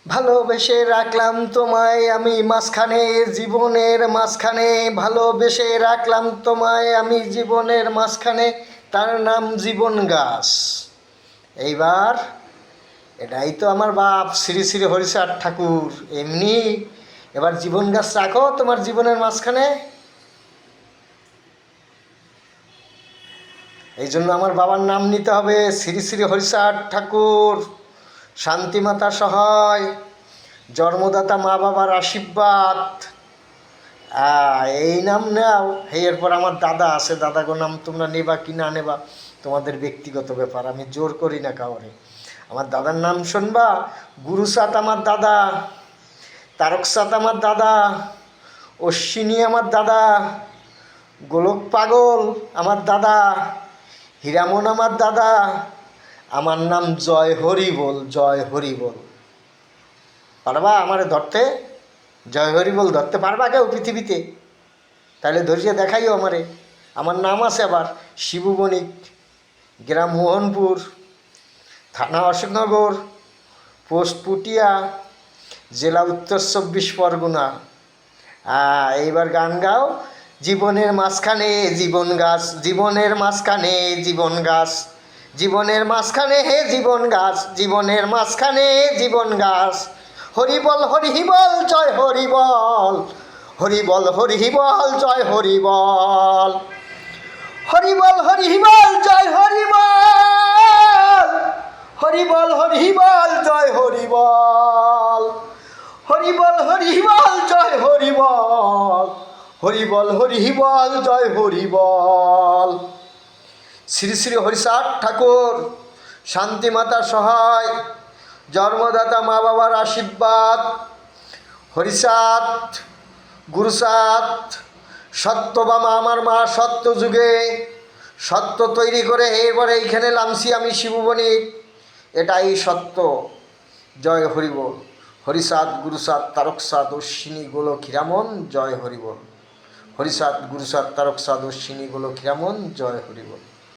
ভালোবেসে রাখলাম তোমায় আমি মাঝখানে, জীবনের মাঝখানে। ভালোবেসে রাখলাম তোমায় আমি জীবনের মাঝখানে, তার নাম জীবন গাছ। এইবার এটাই তো আমার বাপ শ্রী শ্রী হরিচাঁদ ঠাকুর। এমনি এবার জীবন গাছ রাখো তোমার জীবনের মাঝখানে। এই জন্য আমার বাবার নাম নিতে হবে শ্রী শ্রী হরিচাঁদ ঠাকুর। শান্তিমাতা সহায়, জন্মদাতা মা বাবার আশীর্বাদ। এই নাম নাও। এরপর আমার দাদা আছে, দাদাগো নাম তোমরা নেবা কি না নেবা তোমাদের ব্যক্তিগত ব্যাপার, আমি জোর করি না কাউরে। আমার দাদার নাম শুনবা, গুরুচাঁদ আমার দাদা, তারকচাঁদ আমার দাদা, অশ্বিনী আমার দাদা, গোলক পাগল আমার দাদা, হীরামন আমার দাদা। আমার নাম জয় হরি বল, জয় হরি বল। পারবা আমারে ধরতে? জয় হরি বল ধরতে পারবা কেউ পৃথিবীতে? তাহলে ধরিয়ে দেখাইও আমারে। আমার নাম আছে আবার শিবু বণিক, গ্রাম মোহনপুর, থানা অশোকনগর, পোস্ট পুটিয়া, জেলা উত্তর 24 পরগনা। এইবার গান গাও। জীবনের মাঝখানে জীবন গাছ, জীবনের মাঝখানে জীবন গাছ, জীবনের মাঝখানে হে জীবন গাছ, জীবনের মাঝখানে জীবন গাছ। হরি বল হরি বল জয় হরি বল, হরি বল হরি বল জয় হরি বল, হরি বল হরি বল জয় হরি বল, হরি বল হরি বল জয় হরি বল, হরি বল হরি বল জয় হরি বল, হরি বল হরি বল জয় হরি বল। শ্রী শ্রী হরিচাঁদ ঠাকুর, শান্তিমাতা সহায়, জন্মদাতা মা বাবার আশীর্বাদ, হরিচাঁদ, গুরুচাঁদ, সত্যবামা আমার মা সত্য যুগে সত্য তৈরি করে এবারে এইখানে নামছি আমি শিবু বণিক। এটাই সত্য। জয় হরিবল। হরিচাঁদ, গুরুচাঁদ, তারকচাঁদ, অশ্বিনী, গোলক, হীরামন, জয় হরিবল। হরিচাঁদ, গুরুচাঁদ, তারকচাঁদ, অশ্বিনী, গোলক, হীরামন, জয় হরিবল।